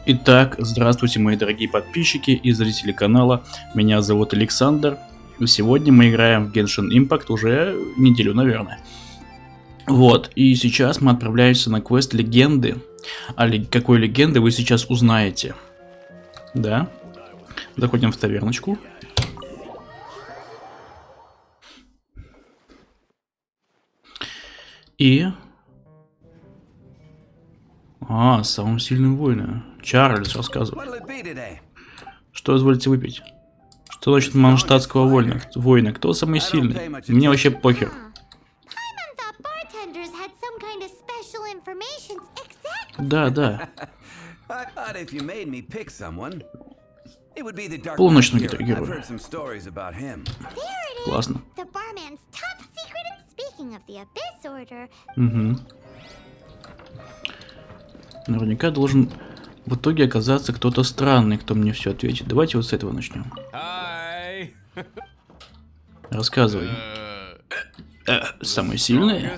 Итак, здравствуйте, мои дорогие подписчики и зрители канала. Меня зовут Александр. И сегодня мы играем в Genshin Impact уже неделю, наверное. Вот, и сейчас мы отправляемся на квест легенды. А какой легенды вы сейчас узнаете. Да. Заходим в таверночку. И... самым сильным воином. Чарльз рассказывает. Что изволите выпить? Что значит манштатского воина? Кто самый сильный? Мне вообще похер. Да. Полуночный герой. Классно. Угу. Наверняка должен в итоге оказаться кто-то странный, кто мне все ответит. Давайте вот с этого начнем. Рассказывай. Самый сильный?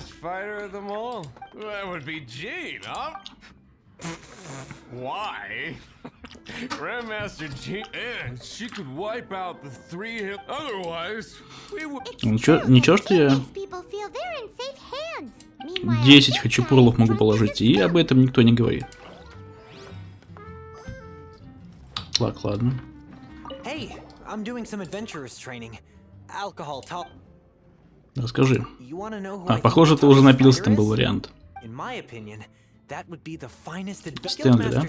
Ничего, что я 10 хачапурлов могу положить, и об этом никто не говорит. Так, ладно. Расскажи. Похоже, ты уже напился, там был вариант. Стенды, да?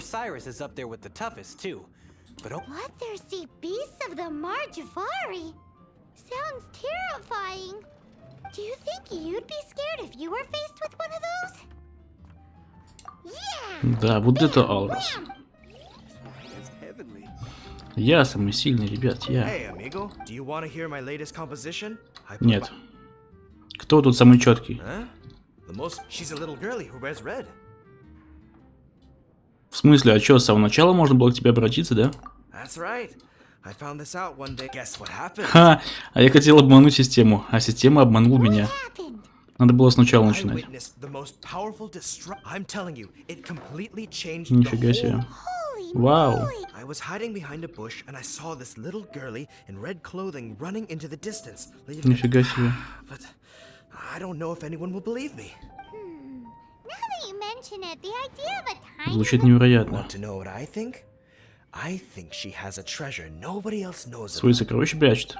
Да, вот это Алрос. Я самый сильный, ребят, я. Нет. Кто тут самый четкий? В смысле, а что, с самого начала можно было к тебе обратиться, да? Ха, а я хотел обмануть систему, а система обманула меня. Надо было сначала начинать. Нифига себе. Вау. Нифига себе. Звучит невероятно. Свои сокровища прячет.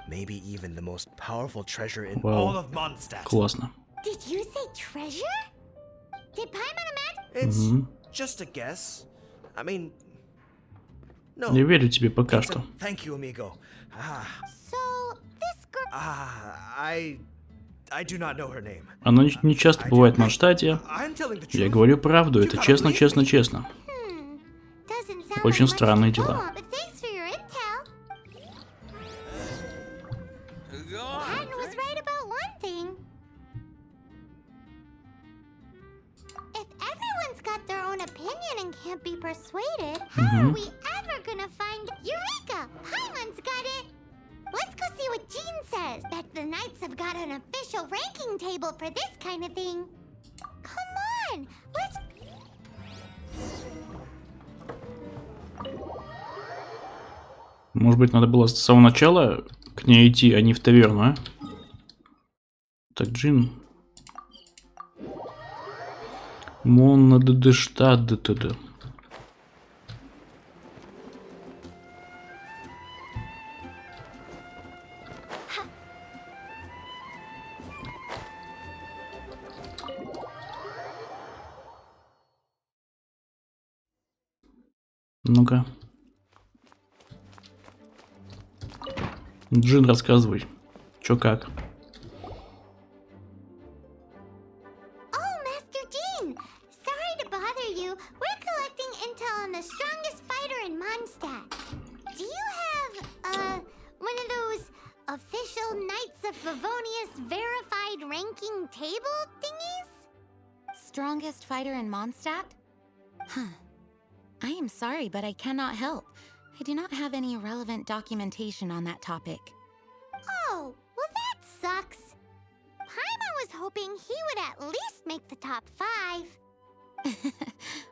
Вау. Классно. Угу. Я верю тебе пока что. Она не часто бывает в Манштате. Я говорю правду, это честно. Очень странные дела. Может быть, надо было с самого начала к ней идти, а не в таверну, а? Так, Джин. Монна ДД-штат ДТД. Ну-ка. Джин, рассказывай. Чё как? Strongest fighter in Mondstadt? Huh. I am sorry, but I cannot help. I do not have any relevant documentation on that topic. Oh, well that sucks. Paimon was hoping he would at least make the top 5.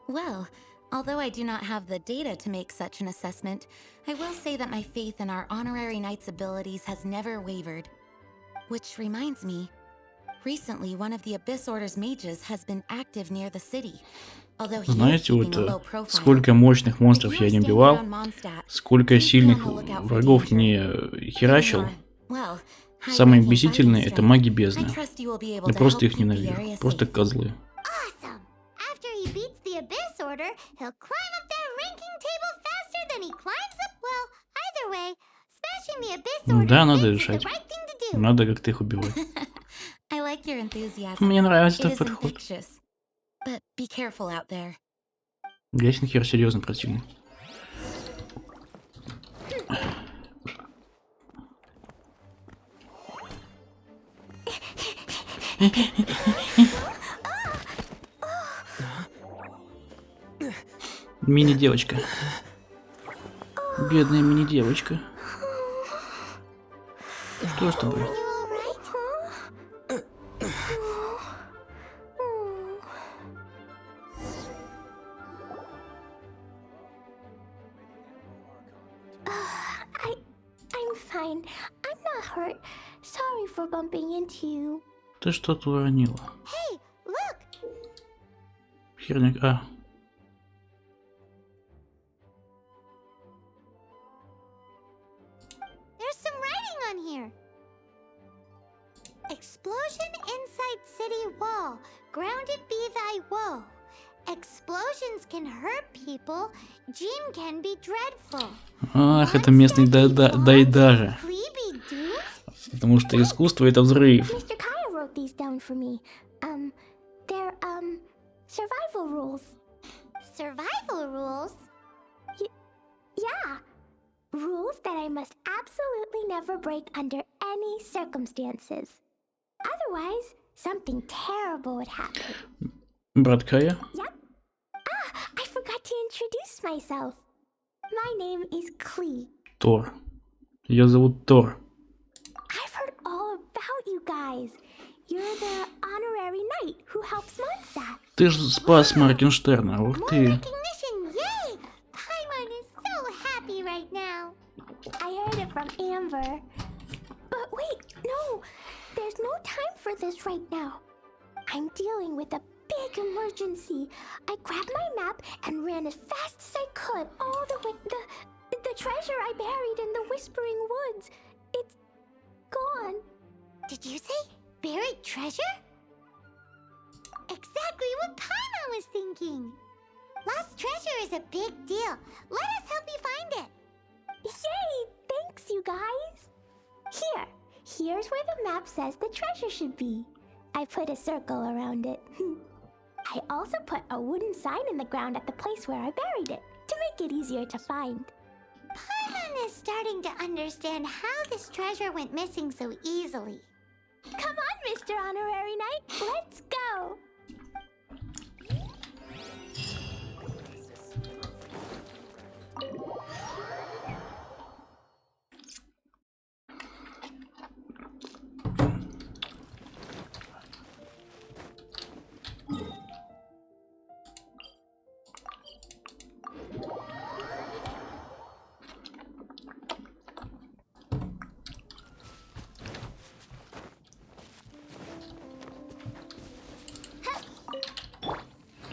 Well, Although I do not have the data to make such an assessment, I will say that my faith in our honorary knight's abilities has never wavered. Which reminds me, recently one of the Abyss Order's mages has been active near the city. Although he is Знаете, keeping вот a low profile. сколько мощных монстров я не убивал, сколько сильных врагов не херачил. Самые бесительные — это маги бездны. Я просто их ненавижу. Просто козлы. Awesome! After he beats the Abyss Order, he'll climb up that ranking table faster than he climbs up. Well, either way, smashing the Abyss Order Да, надо is the решать. right thing to do. Надо как-то их убивать. I like your enthusiasm. Мне нравится It этот is подход. infectious. But be careful out there. Ясен хер серьезно противный. Мини-девочка. Бедная мини-девочка. Что с тобой? I'm fine. I'm not hurt. Sorry for bumping into you. Ты что-то уронила. Hey, look! Херня. А. There's some writing on here. Explosion inside city wall. Grounded be thy woe. Explosions can hurt people. Dream can be dreadful. Ах, это местный дайдажа. Creepy dude. Потому что искусство — это взрыв. Mr. Kaya wrote these down for me. They're survival rules. Survival rules? Yeah. Rules that I must absolutely never break under any circumstances. Otherwise, something terrible would happen. Брат Кая? Yep. I forgot to introduce myself. My name is Klee. Тор. Ее зовут Тор. I've heard all about you guys. You're the honorary knight who helps Mondstadt. Ты же спас Моргенштерна. Ух More ты. recognition, yay! Paimon is so happy right now. I heard it from Amber. But wait, no. There's no time for this right now. I'm dealing with a big emergency. I grabbed my map and ran as fast as I could all the way. The treasure I buried in the Whispering Woods. It's gone. Did you say buried treasure? Exactly what Paimon was thinking. Lost treasure is a big deal. Let us help you find it. Yay! Thanks, you guys. Here's where the map says the treasure should be. I put a circle around it. I also put a wooden sign in the ground at the place where I buried it, to make it easier to find. Paimon is starting to understand how this treasure went missing so easily. Come on, Mr. Honorary Knight, let's go!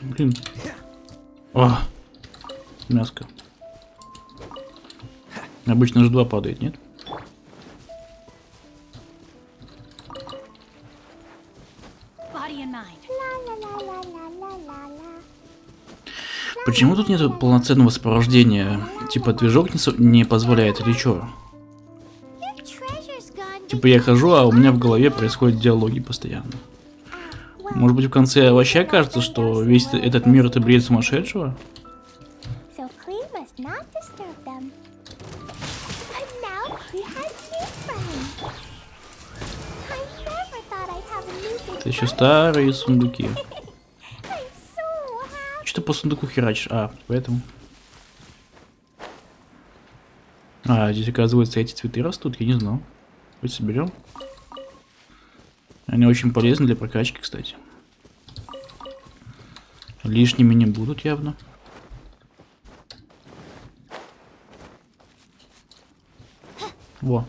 Блин. О, мяско. Обычно же 2 падает, нет? Почему тут нет полноценного сопровождения? Типа движок не позволяет или чё? Типа я хожу, а у меня в голове происходят диалоги постоянно. Может быть, в конце вообще кажется, что весь этот мир — это бред сумасшедшего? Это еще старые сундуки. Что ты по сундуку херачишь? А, поэтому. А, здесь, оказывается, эти цветы растут, я не знал. Давайте соберем. Они очень полезны для прокачки, кстати. Лишними не будут явно. Во.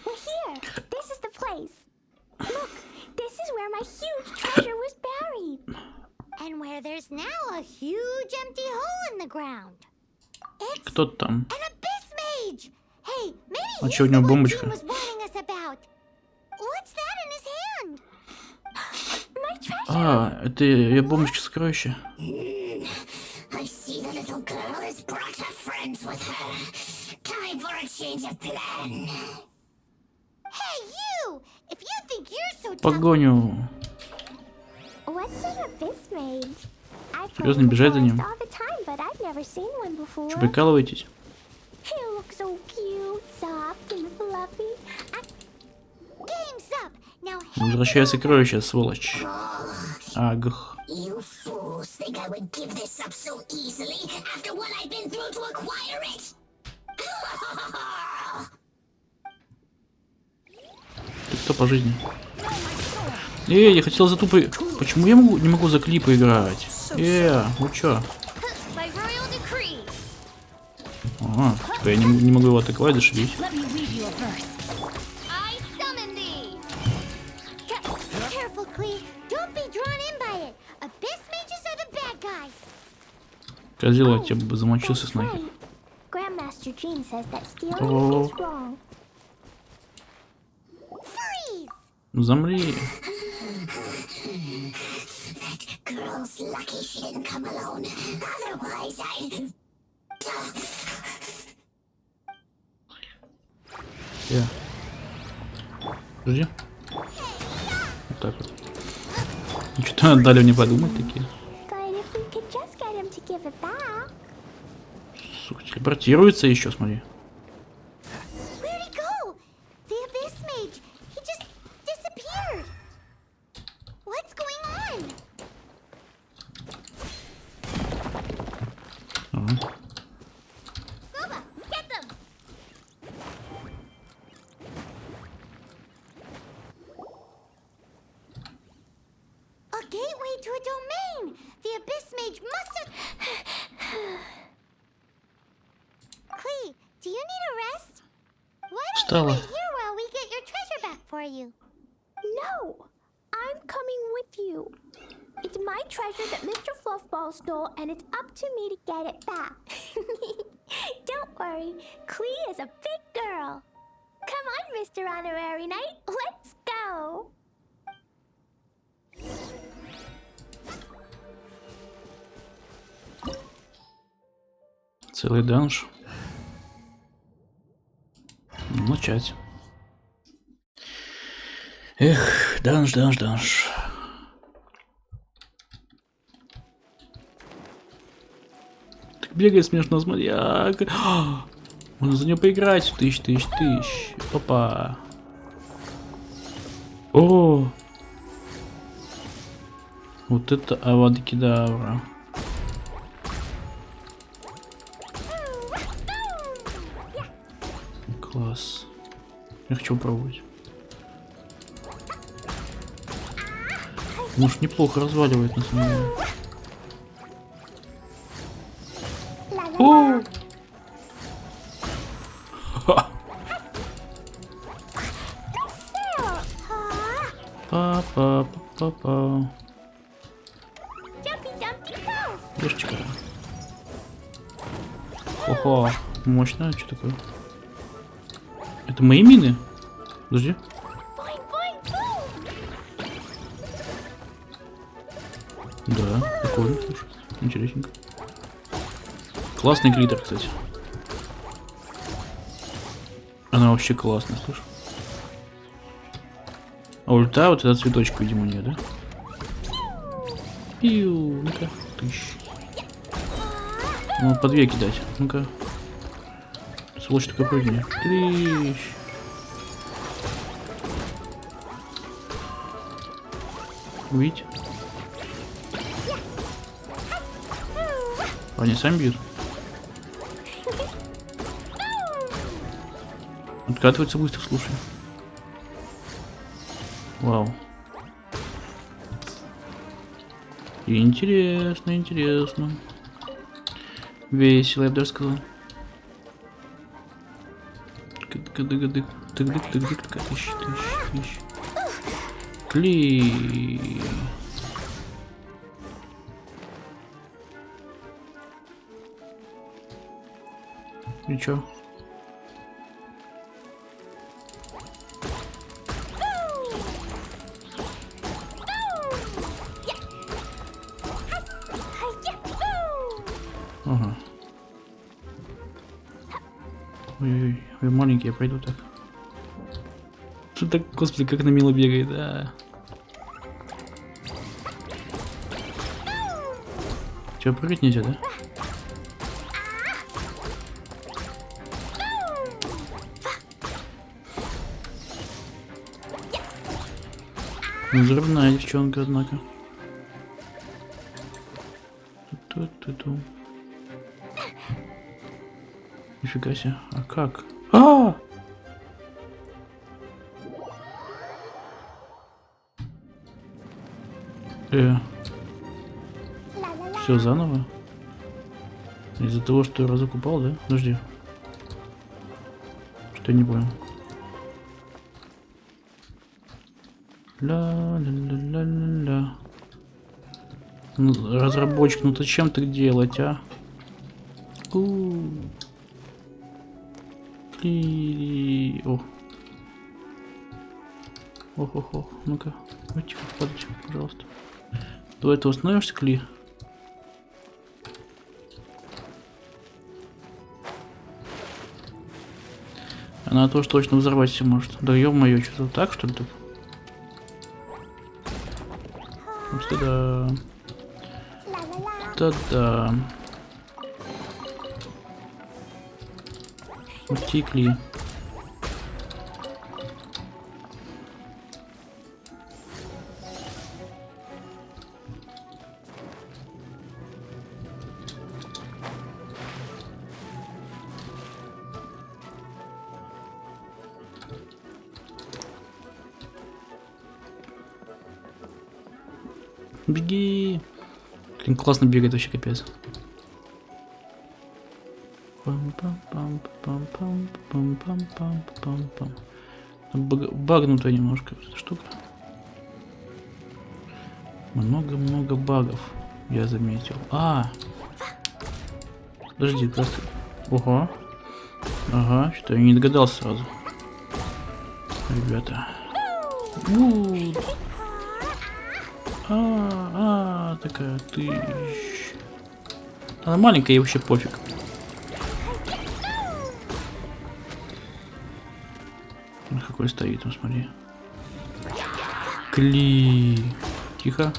We're here. This is the place. Look, this is where my huge treasure was buried. And where there's now a huge empty hole in the ground. It's Кто там? an abyss mage. Hey, maybe А he's чё, у the него one бомбочка? June was warning us about. What's that in his hand? My treasure. А, это я бомбочка сокровища. I see the little girl has brought her friends with her. Time for a change of plan. Hey, you! If you think you're so tough, Погоню. What's an abyss mage? I play Серьезно, in the бежать за forest ним? all the time, but I've never seen one before. Что, прикалываетесь? He looks so cute, soft and fluffy. game's up. Now Возвращай сокровища, сволочь. Ах. You fools think I would give this up so easily after what I've been through to acquire it? Ты кто по жизни? Эй, я хотел за тупо... Почему я не могу за клипы играть? Вы чё? by royal decree. Ага, типа я не могу его атаковать, зашибись. Let me read you a verse. I summon thee. Careful, Clee. Don't be drawn in by it. Abyss mages are the bad guys. Козел, я тебя бы замочился с нахер. Grandmaster Jean says that stealing Oh. is wrong. Freeze! Замри. Girl's lucky she didn't come alone. Otherwise, I... Подожди. Вот так вот. Ну что-то дали мне подумать такие. But if we could just get him to give it back. Сука, телепортируется еще, смотри. Where'd he go? The Abyss Mage. He just disappeared. What's going on? Ага. Ruba, get them. A gateway to a domain. The Abyss Mage must have... Clee, do you need a rest? Why don't Устала. you wait here while we get your treasure back for you? No, I'm coming with you. It's my treasure that Mr. Fluffball stole, and it's up to me to get it back. Don't worry, Clee is a big girl. Come on, Mr. Honorary Knight, let's go. Целый данж. Начать. Эх, данж. Так бегает смешно, смотри. Можно за нее поиграть. Тысяч. Опа. О! Вот это авада-кедавра. Класс. Я хочу попробовать. Может, неплохо разваливает на самом деле. О! Ха! Па-па-па-па. Jumpy, jumpy, go. Ешечка. Ого, мощно, что такое? Это мои мины? Подожди. Boing, boing, boom. Да, прикольно, слушай. Интересненько. Классный глиттер, кстати. Она вообще классная, слушай. А ульта вот этот цветочек, видимо, нет, да? Пиу, ну-ка, тыщ. Ну, по две кидать, ну-ка. Сволочь такой прыгни. Тыщ. Видите? Они сами бьют. Откатывается быстро, слушай. Вау. Интересно, интересно. Весело, я бы даже сказал. Кли. И чё? Ага. Ой-ой-ой, вы маленький, я пойду так. Что так, господи, как на мило бегает, да. Чё, прыгать нельзя, да? Взрывная девчонка, однако. Ту-ту-ту-ту. Нифига себе. А как? Все заново? Из-за того, что я разок упал, да? Подожди. Что я не понял? Ля-ля-ля-ля-ля. Ну, разработчик, ну зачем так делать, а? О. Ох-ох-ох. Ну-ка. Тихо, падайте, пожалуйста. Давай ты установишься, Кли? Она тоже точно взорвать все может. Да ё-моё, что-то так, что ли, тут? Да-да. Да-да. Утекли. Беги. Блин, классно бегает вообще, капец. Багнутая немножко эта штука. Много-много багов я заметил. Подожди, просто. Ого. Ага, что я не догадался сразу. Ребята. Такая ты. Она маленькая, ей вообще пофиг. Какой стоит, ну смотри. Кли. Тихо.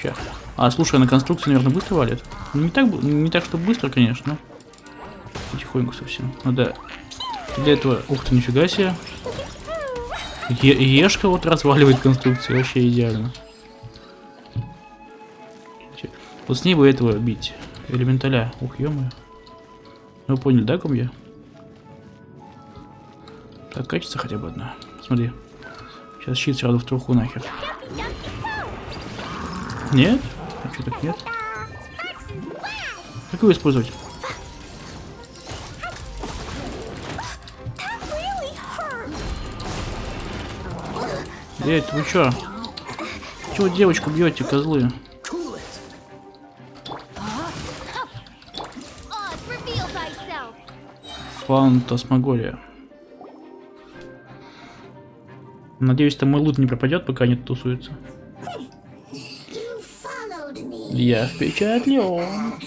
Ща. Слушай, на конструкции, наверное, быстро валит. Не так, что быстро, конечно. Потихоньку совсем. Надо для этого. Ух ты, нифига себе. Ешка вот разваливает конструкцию, вообще идеально. Вот с ней бы этого бить. Элементаля. Ух, ё-моё. Ну, вы поняли, да, ком я? Так, качется хотя бы одна. Смотри. Сейчас щит сразу в труху нахер. Нет? А что так нет? Как его использовать? Вы чё? Чего девочку бьете, козлы? Фантасмагория. Надеюсь, там мой лут не пропадет, пока они тусуются. Я впечатлен.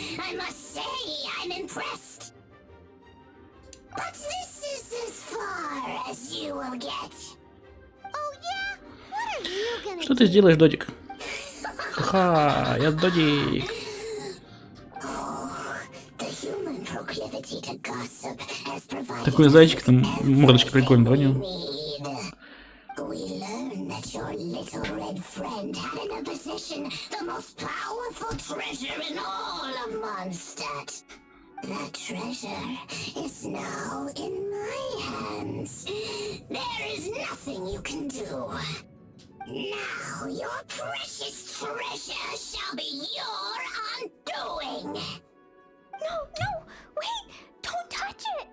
Что ты сделаешь, Додик? Ха, я Додик. Такой зайчик, там мордочка прикольная, да, у него? That treasure is now in my hands. There is nothing you can do. Now your precious treasure shall be your undoing. No, no, wait! Don't touch it!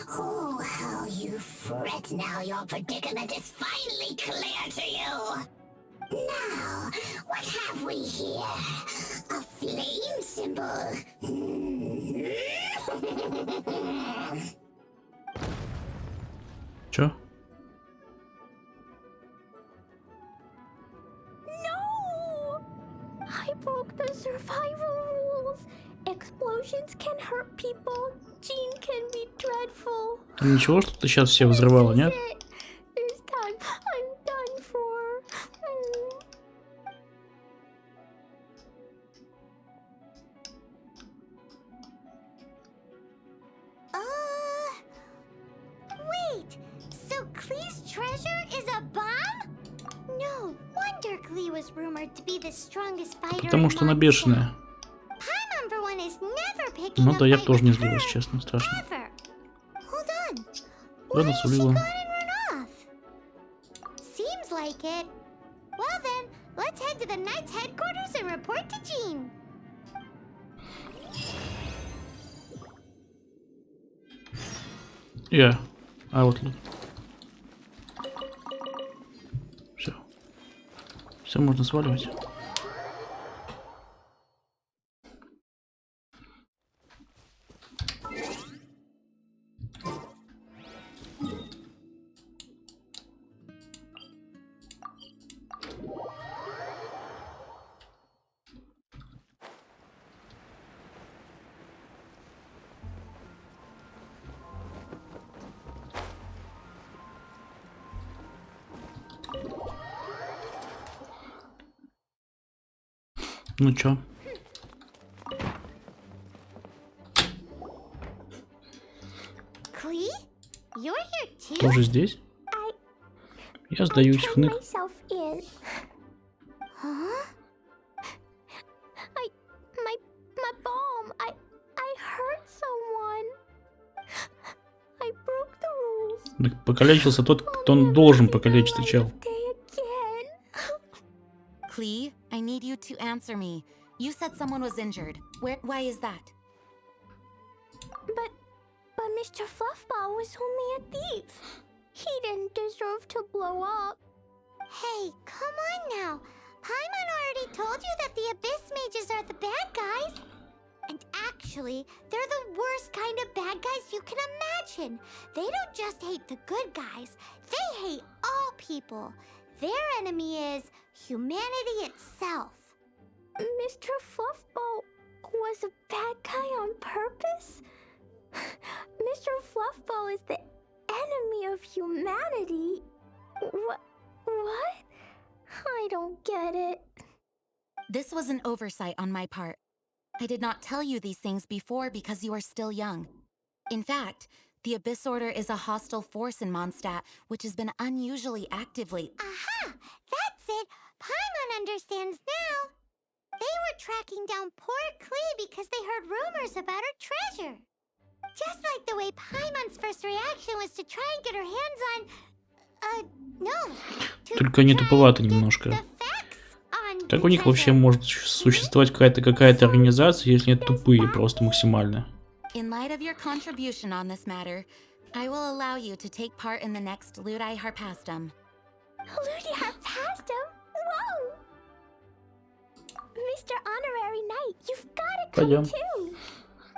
Oh, how you fret now your predicament is finally clear to you. Now, what have we here? A flame symbol. Чё? No! I broke the survival rules. Explosions can hurt people. Gene can be dreadful. Ничего, что ты сейчас все взрывала, нет? This time I'm done for. Wait. So Klee's treasure is a bomb? No wonder Klee was rumored to be the strongest fighter. Потому что она бешеная. Ну да, я бы тоже не злилась, честно, страшно. Ладно, сулила. Я. А вот. Все. Все можно сваливать. Ну чё? Тоже здесь? Я сдаюсь, хнык. Покалечился тот, кто он должен покалечиться, чел. Klee, I need you to answer me. You said someone was injured. Why is that? But Mr. Fluffball was only a thief. He didn't deserve to blow up. Hey, come on now. Paimon already told you that the Abyss Mages are the bad guys. And actually, they're the worst kind of bad guys you can imagine. They don't just hate the good guys. They hate all people. Their enemy is humanity itself. Mr. Fluffball was a bad guy on purpose? Mr. Fluffball is the enemy of humanity? What? I don't get it. This was an oversight on my part. I did not tell you these things before because you are still young. In fact, the Abyss Order is a hostile force in Mondstadt, which has been unusually active lately. Aha! That's it! Paimon understands now. They were tracking down poor Klee because they heard rumors about her treasure. Just like the way Paimon's first reaction was to try and get her hands on... no. Только они туповаты немножко. Как у них вообще может существовать какая-то организация, если они тупые, просто максимально? In light of your contribution on this matter, I will allow you to take part in the next Ludi Harpastum. Ludi Harpastum? Whoa! Mr. Honorary Knight, you've got to come too.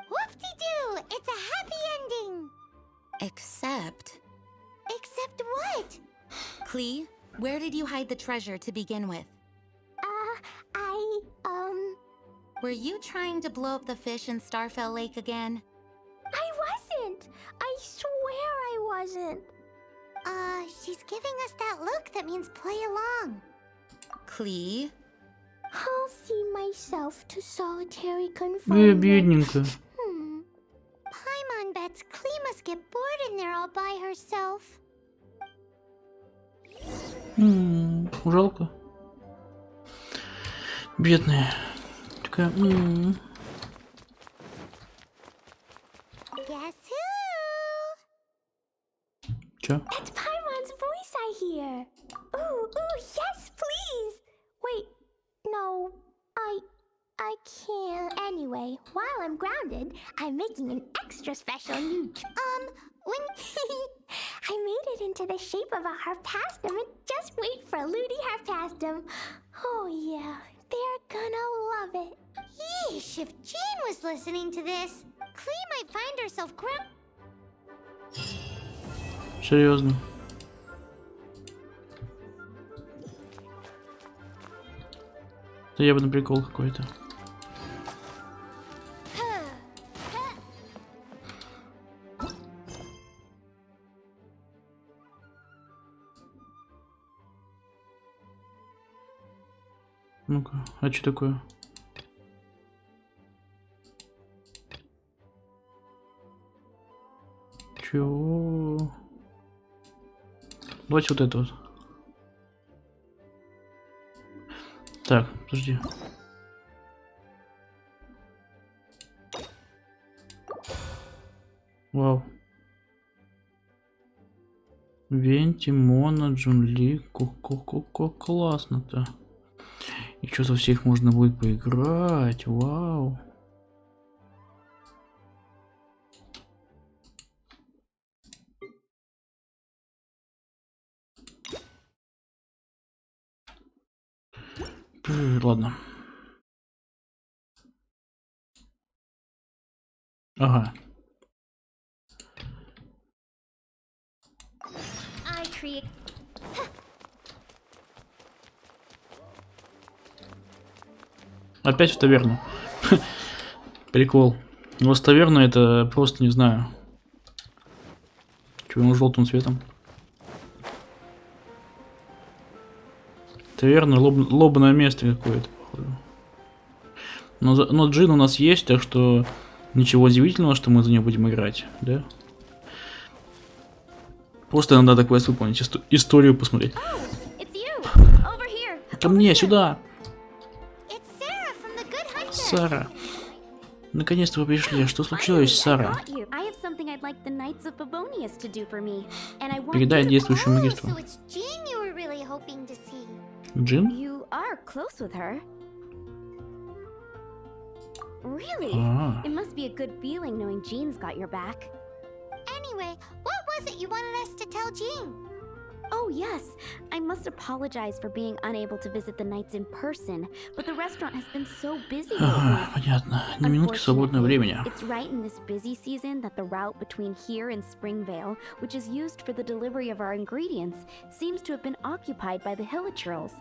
Whoop-de-doo! It's a happy ending. Except what? Klee, where did you hide the treasure to begin with? Were you trying to blow up the fish in Starfell Lake again? I wasn't! I swear I wasn't. She's giving us that look that means play along. Klee? I'll see myself to solitary confinement. Бедненько. Paimon bets Klee must get bored in there all by herself. Жалко. Бедная. Такая. Guess who? Чё? It's Paimon's voice Anyway, while I'm grounded, I'm making an extra special new... when... I made it into the shape of a harpastum and just wait for a Ludi harpastum. Oh yeah, they're gonna love it. Yeesh, if Jean was listening to this, Klee might find herself Серьезно. Да я бы на прикол какой-то. Ну-ка, а что такое? Чего? Давайте вот это вот. Так, подожди. Вау. Венти, Мона, Джунли. Классно-то. И что за всех можно будет поиграть? Вау. Ладно. Ага. Опять в таверну. Прикол. У вас таверна это просто не знаю. Чего он желтым цветом? Таверна лобное место какое-то, походу. Но джин у нас есть, так что ничего удивительного, что мы за нее будем играть, да? Просто надо квест выполнить, историю посмотреть. Ко мне, сюда! Сара! Наконец-то вы пришли. Что случилось, Сара? Передай действующему магистру. Джин? It must be a good feeling knowing Jean's got your back. Anyway, what was it you wanted us to tell Jean? Oh yes, I must apologize for being unable to visit the Knights in person, but the restaurant has been so busy lately. Понятно. Ни минутки свободного времени. It's right in this busy season that the route between here and Springvale, which is used for the delivery of our ingredients, seems to have been occupied by the Hilichurls.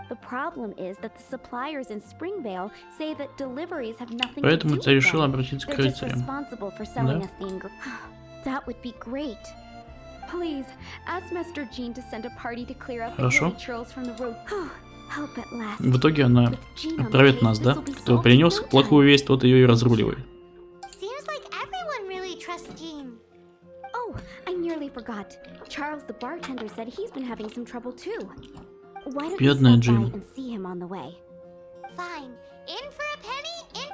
The problem is that the suppliers in Springvale say that deliveries have nothing to do Поэтому with ты решила them. обратиться к They're just рыцарям. responsible for selling us the ingredients. That would be great. Please, ask Master Jean to send a party to clear up the Hilichurls from the road. Help at last. В итоге она отправит нас, да? Кто принес плохую весть, тот ее и разруливает. Seems like everyone really trusts Jean. Oh, I nearly forgot. Charles the bartender said he's been having some trouble too. Why don't you stop by and see him on the way? Fine. In for a penny, in...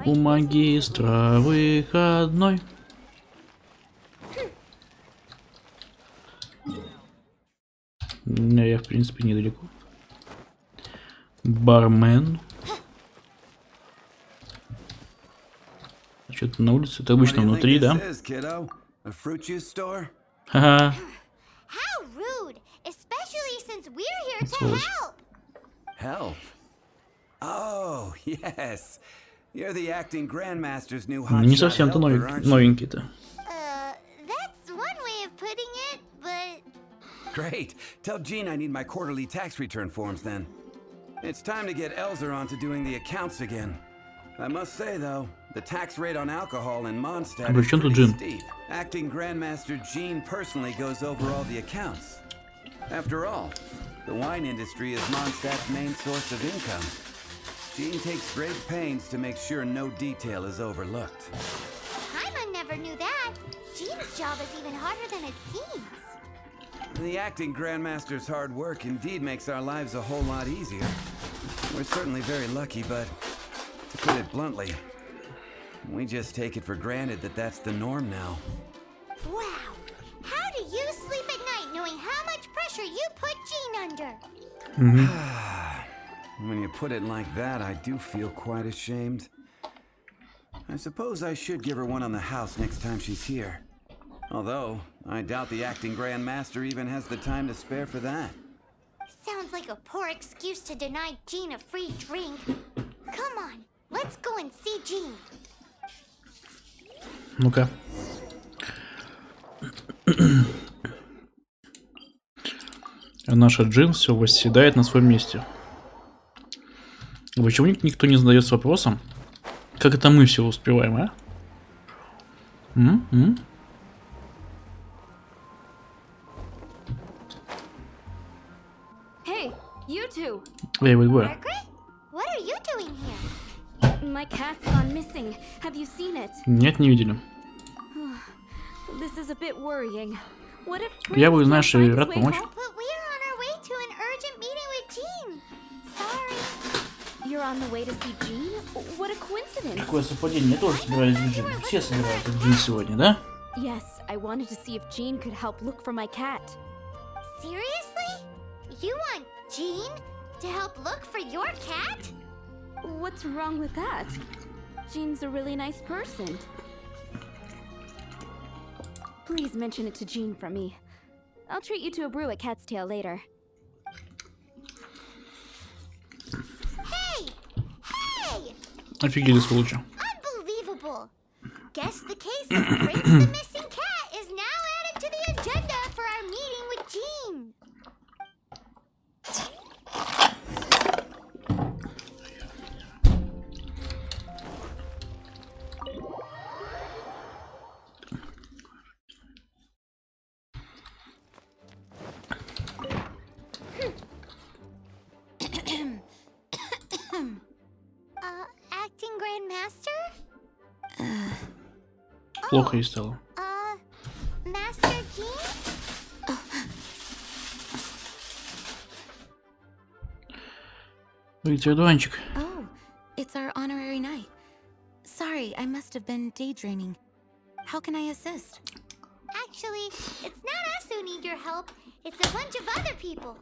У магистра выходной. Я в принципе недалеко. Бармен. Что-то на улице, это обычно внутри, да? Ха-ха. Не совсем-то новенький-то. Great. Tell Jean I need my quarterly tax return forms then. It's time to get Elzer on to doing the accounts again. I must say though, the tax rate on alcohol in Mondstadt is pretty steep. Acting Grandmaster Jean personally goes over all the accounts. After all, the wine industry is Mondstadt's main source of income. Jean takes great pains to make sure no detail is overlooked. Paimon never knew that. Jean's job is even harder than it seems. The acting Grandmaster's hard work indeed makes our lives a whole lot easier. We're certainly very lucky, but to put it bluntly, we just take it for granted that that's the norm now. Wow! How do you sleep at night knowing how much pressure you put under. When you put it like that, I do feel quite ashamed. I suppose I should give her one on the house next time she's here. Although, I doubt the acting Grandmaster even has the time to spare for that. Sounds like a poor excuse to deny Jean a free drink. Come on, let's go and see Jean. Ну-ка. А наша Джин все восседает на своем месте. Почему никто не задается вопросом, как это мы все успеваем, а? Hey, you two. Эй, вы двое. Margaret? What are you doing here? My cat's gone missing. Have you seen it? Нет, не видели. This is a bit worrying. What if Я бы, Prince знаешь, can't и find рад his way помочь. home? But we're on our way to an urgent meeting with Jean. Sorry. You're on the way to see Jean? What a coincidence. Какое совпадение, я тоже собираюсь в Джин. Все собираются в Джин сегодня, да? Yes, I wanted to see if Jean could help look for my cat. Seriously? You want Jean to help look for your cat? What's wrong with that? Jean's a really nice person. Please mention it to Jean from me. I'll treat you to a brew at Cat's Tail later. Hey! Hey! Офигели сволочи. Unbelievable! Guess the case of Prince the missing cat is now added to the agenda for our meeting with Jean. Acting Grandmaster? Плохо ей стало. Master Jean? Видите, дуванчик. Oh, it's our honorary knight. Sorry, I must have been daydreaming. How can I assist? Actually, it's not us who need your help. It's a bunch of other people.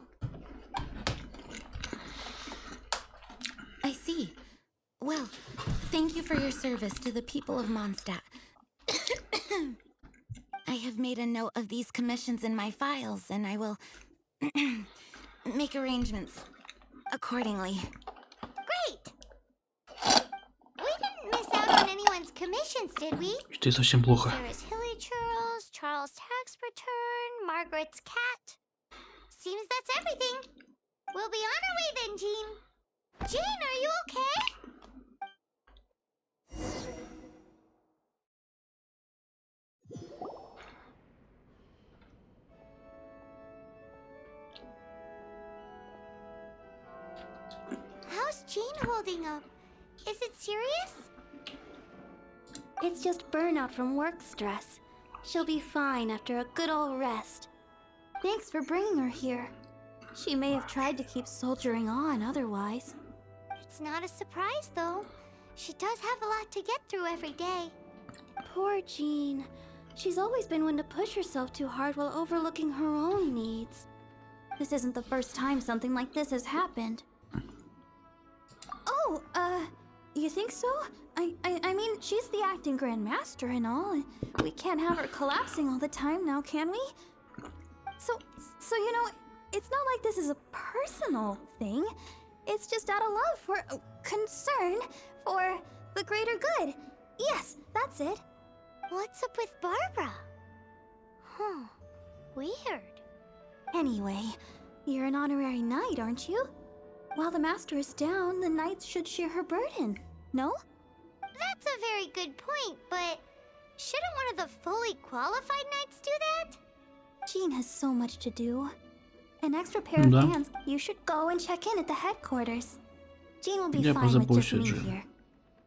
I see. Well, thank you for your service to the people of Mondstadt. I have made a note of these commissions in my files, and I will make arrangements accordingly. Great! We didn't miss out on anyone's commissions, did we? Ты совсем плохо. There is Hilly Churls, Charles' tax return, Margaret's cat. Seems that's everything. We'll be on our way then, Jean. Jean, are you okay? How's Jean holding up? Is it serious? It's just burnout from work stress. She'll be fine after a good old rest. Thanks for bringing her here. She may have tried to keep soldiering on otherwise. It's not a surprise, though. She does have a lot to get through every day. Poor Jean. She's always been one to push herself too hard while overlooking her own needs. This isn't the first time something like this has happened. Oh, you think so? I mean, she's the acting Grandmaster and all. We can't have her collapsing all the time now, can we? So you know, it's not like this is a personal thing. It's just out of love for concern for the greater good. Yes, that's it. What's up with Barbara? Huh. Weird. Anyway, you're an honorary knight, aren't you? While the master is down, the knights should share her burden, no? That's a very good point, but shouldn't one of the fully qualified knights do that? Jean has so much to do. An extra pair of hands, you should go and check in at the headquarters. Jean will be fine with just me here.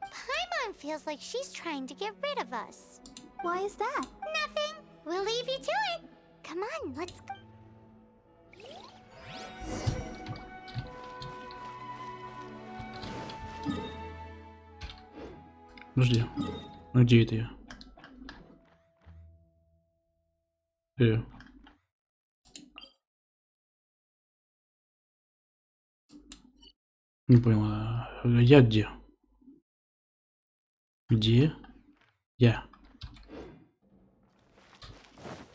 Paimon feels like she's trying to get rid of us. Why is that? Nothing. We'll leave you to it. Come on, let's go. Подожди. Ну где это я? Не поняла. Я где? Где? Я.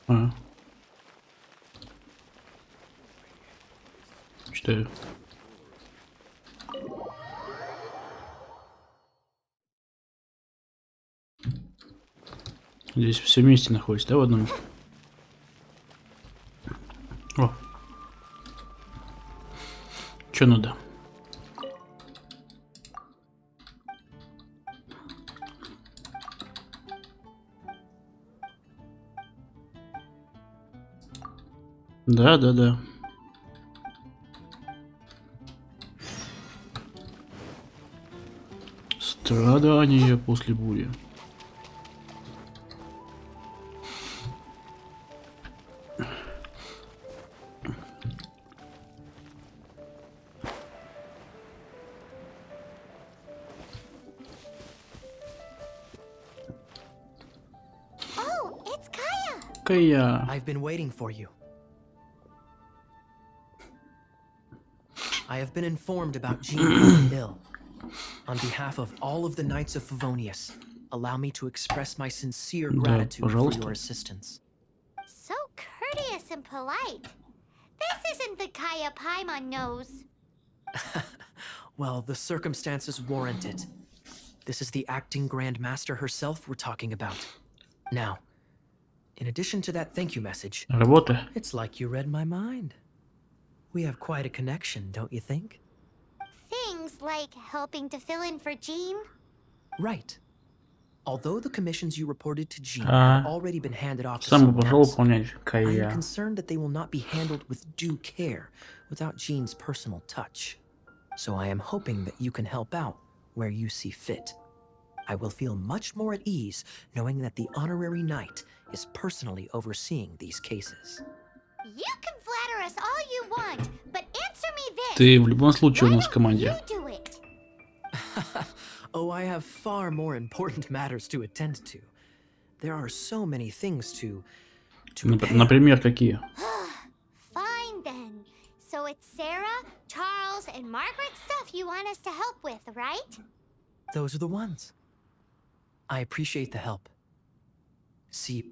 А. Читаю. Здесь все вместе находится, да, в одном? О. Чё надо? Да. Страдания после бури. Oh, it's Kaya. Кая. I've been waiting for you. I have been informed about Jean being ill. On behalf of all of the Knights of Favonius, allow me to express my sincere gratitude for your assistance. So courteous and polite. This isn't the Kaya Paimon knows. Well, the circumstances warrant it. This is the acting Grand Master herself we're talking about. Now, in addition to that thank you message, Работа. it's like you read my mind. We have quite a connection, don't you think? Things like helping to fill in for Jean. Right. Although the commissions you reported to Jean have already been handed off to Сам someone пошел else, выполнять I am Кая. concerned that they will not be handled with due care without Jean's personal touch. So I am hoping that you can help out where you see fit. I will feel much more at ease knowing that the honorary knight is personally overseeing these cases. You can flatter us all you want, but answer me this. Ты в любом случае у Why нас в don't команде. you do it? Oh, I have far more important matters to attend to. There are so many things to prepare. Например, какие? Fine then. So it's Sarah, Charles, and Margaret's stuff you want us to help with, right? Those are the ones. I appreciate the help. See,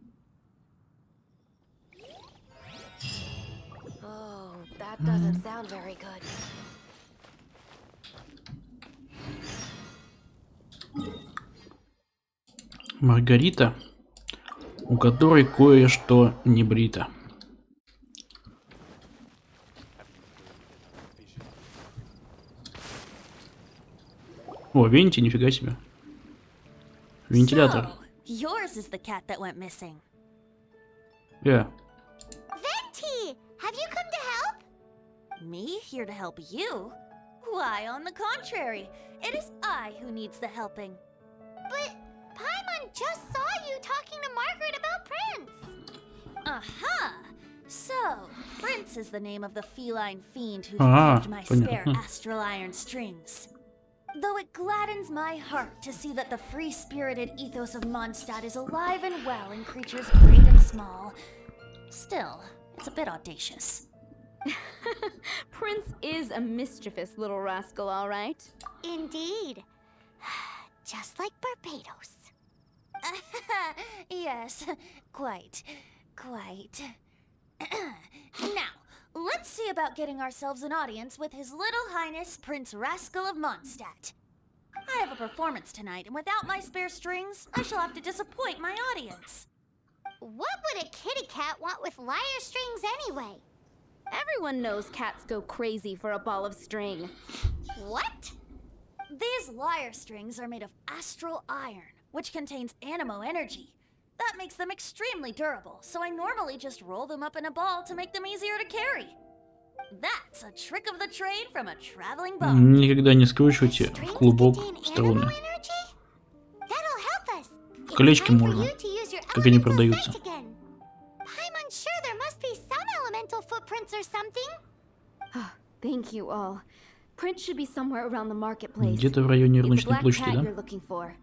Oh, that doesn't sound very good. Маргарита, у которой кое-что не брито. О, видите, нифига себе. Вентилятор. So, yours is the cat that went missing. Yeah. Venti, have you come to help? Me here to help you? Why, on the contrary, it is I who needs the helping. But Paimon just saw you talking to Margaret about Prince. Aha! So, Prince is the name of the feline fiend who Ah, thieved my spare понятно. astral iron strings. Though it gladdens my heart to see that the free-spirited ethos of Mondstadt is alive and well in creatures great and small, still, it's a bit audacious. Prince is a mischievous little rascal, all right. Indeed. Just like Barbados. Yes, quite. Now, let's see about getting ourselves an audience with His Little Highness Prince Rascal of Mondstadt. I have a performance tonight, and without my spare strings, I shall have to disappoint my audience. What would a kitty cat want with lyre strings anyway? Everyone knows cats go crazy for a ball of string. What? These lyre strings are made of astral iron, which contains animo energy. That makes them extremely durable, so I normally just roll them up in a ball to make them easier to carry. That's a trick of the trade from a traveling ball. Никогда не скручивайте в Strings клубок contain струны. animo energy? That'll help us. В колечке It's time for можно, you to use your как они elemental продаются. sight again. I'm unsure there must be some elemental footprints or something. Thank you all. Prince should be somewhere around the marketplace. Где-то в районе It's the рыночной black площади, cat да? you're looking for.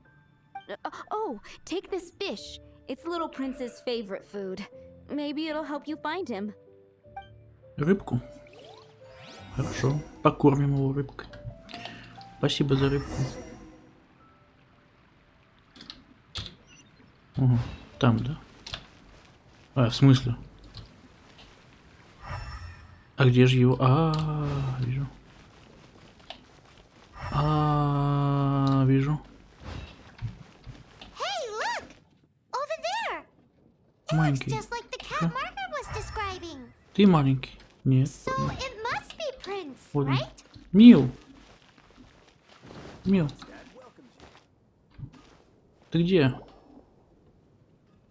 Oh, take this fish. It's Little Prince's favorite food. Maybe it'll help you find him. Рыбку. Хорошо, покормим его рыбкой. Спасибо за рыбку. Ага, там, да? А, в смысле? А где же его? Вижу. Вижу. Hey, look! Over there! It looks Маленький. just like the cat Margaret was describing. Ты маленький? Нет. So it must be Prince, Вот он. right? Мил. Мил. Ты где?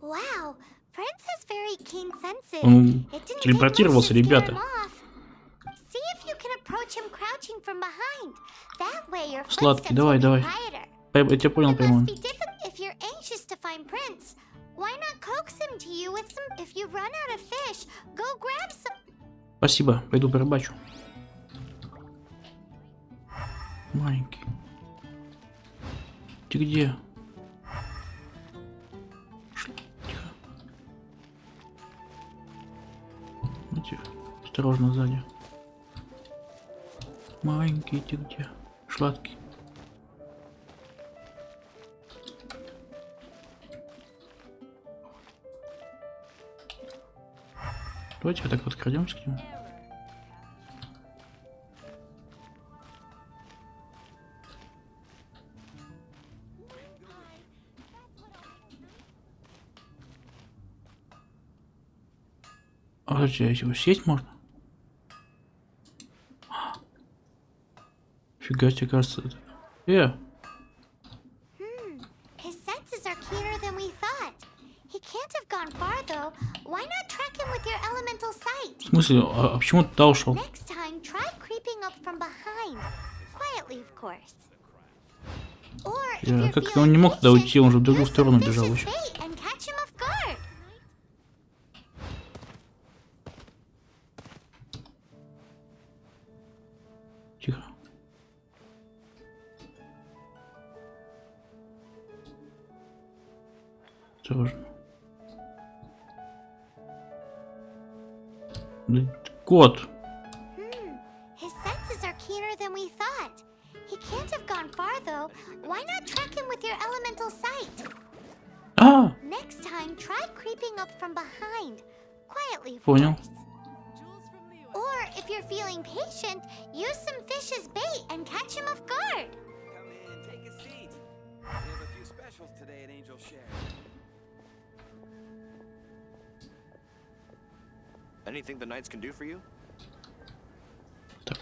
Wow, Prince has very keen senses. Он It didn't take much телепортировался, to scare ребята. him off. See if you can approach him crouching from behind. That way your Сладкий, footsteps давай, will давай. be quieter. Я тебя понял, It must Паймон. be difficult if you're anxious to find Prince. Why not coax him to you with some? If you run out of fish, go grab some. Спасибо, пойду порыбачу. Маленький. Ты где? Тихо. Ну, тихо. Осторожно сзади. Маленький, ты где? Сладкий. Давайте вот так вот крадемся к нему. А подожди, а его сесть можно? Фига себе, кажется, это... His senses are keener than we thought. He can't have gone far though. Why not track him with your elemental sight? В смысле, а почему ты туда ушел? Next time, try creeping up from behind. Quietly, of course. Or if you're Как он не мог туда feeling уйти, он же в другую patient, сторону use some бежал vicious еще. bait and catch him off guard. Тихо. Осторожно. Да, кот. His senses are keener than we thought. He can't have gone far though. Why not track him with your elemental sight? Next time, try creeping up from behind. Quietly, of Понял. course. Or if you're feeling patient, use some fish as bait and catch him off guard. Come in, take a seat. We have a few specials today at Angel Share. Anything the knights can do for you? Так.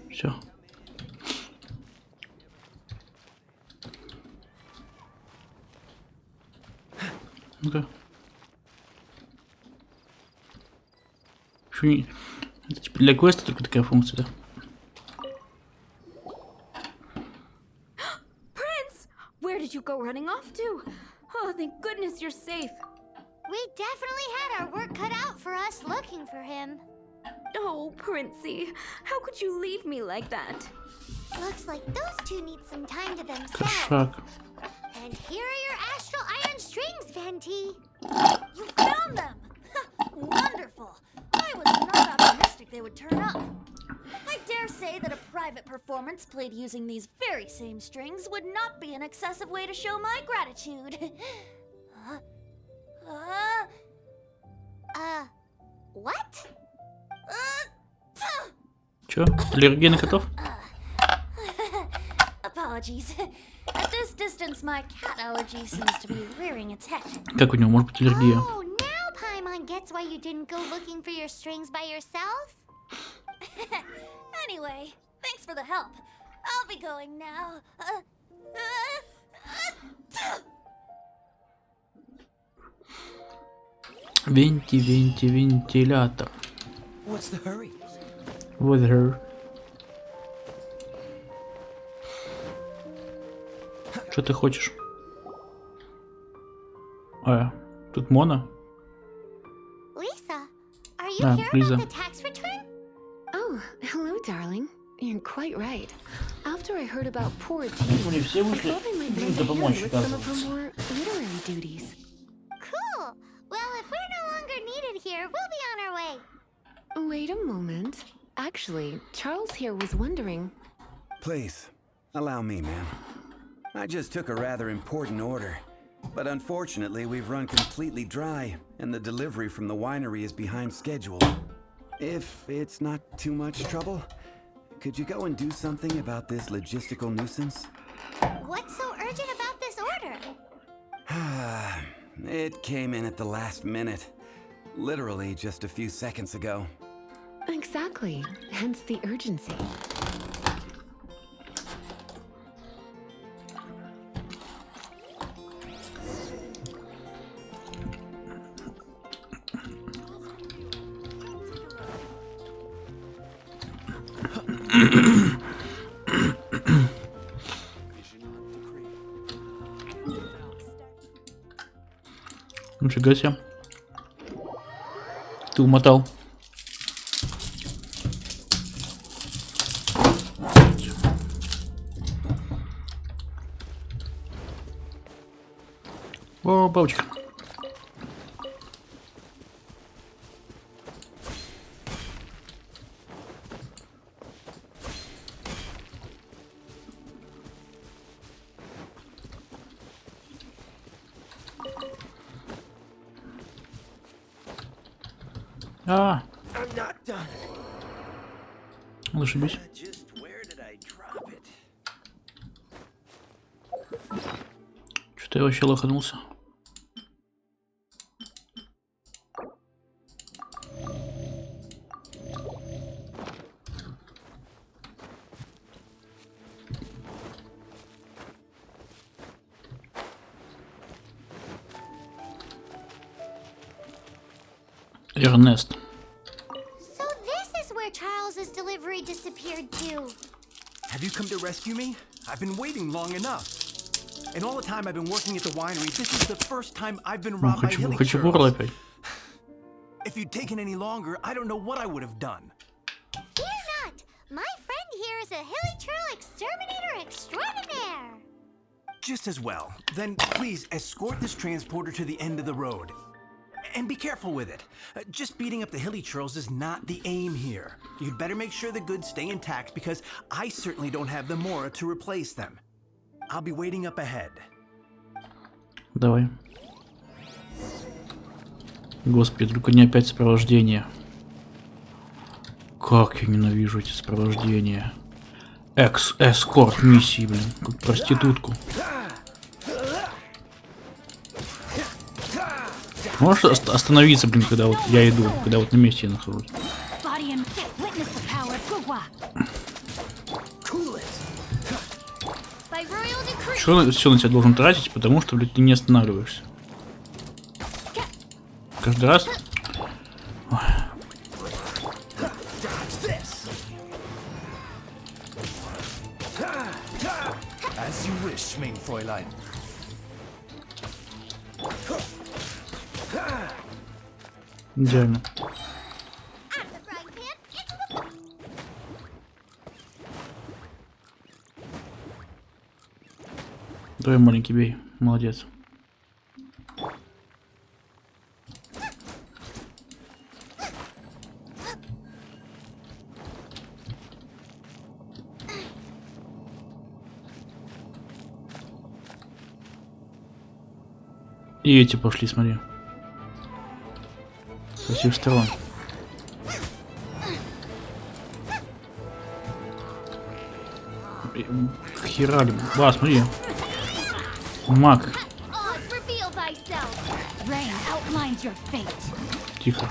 Все. Ну-ка. Это типа для квеста только такая функция, да? Prince! Where did you go running off to? Oh, thank goodness you're safe. We definitely had our work cut out for us looking for him. Oh, Princey, how could you leave me like that? Looks like those two need some time to themselves. Кошак. And here are your astral iron strings, Venti. You found them! Wonderful! I was not optimistic they would turn up. I dare say that a private performance played using these very same strings would not be an excessive way to show my gratitude. What? Чё? Аллергия на котов? Apologies. At this distance, my cat allergy seems to be rearing its head. Как у него может быть аллергия? Oh, now Paimon gets why you didn't go looking for your strings by yourself. Anyway, thanks for the help. I'll be going now. Вентилятор. What's the hurry? With her. Что ты хочешь? Тут Мона? Lisa, are you Ah, here Lisa. about the tax return? Oh, hello, darling. You're quite right. After I heard about poor Jean, I thought I might lend a hand with some of her more literary duties. Cool. Well, if we're no longer needed here, we'll be on our way. Wait a moment. Actually, Charles here was wondering. Please, allow me, ma'am. I just took a rather important order. But unfortunately, we've run completely dry, and the delivery from the winery is behind schedule. If it's not too much trouble, could you go and do something about this logistical nuisance? What's so urgent about this order? It came in at the last minute. Literally just a few seconds ago. Exactly. Hence the urgency. Нифига себе. Ты умотал. О, бабочка. А, зашибись. Что-то я вообще лоханулся. Эрнест. So this is where Charles's delivery disappeared to. Have you come to rescue me? I've been waiting long enough. And all the time I've been working at the winery, this is the first time I've been robbed by hilly churls. If you'd taken any longer, I don't know what I would have done. Fear not! My friend here is a hilly churl exterminator extraordinaire! Just as well. Then please escort this transporter to the end of the road. And be careful with it. Just beating up the hilly churls is not the aim here. You'd better make sure the goods stay intact because I certainly don't have the mora to replace them. I'll be waiting up ahead. Давай. Господи, только не опять сопровождение. Как я ненавижу эти сопровождения. Эскорт миссии, блин, как проститутку. Можешь остановиться, блин, когда вот я иду, когда вот на месте я нахожусь? Что все на тебя должен тратить, потому что, блин, ты не останавливаешься. Каждый раз. Ой. Идеально. Давай, маленький, бей. Молодец. И эти пошли, смотри. Со всех сторон. Херали. А, смотри. Маг. Тихо.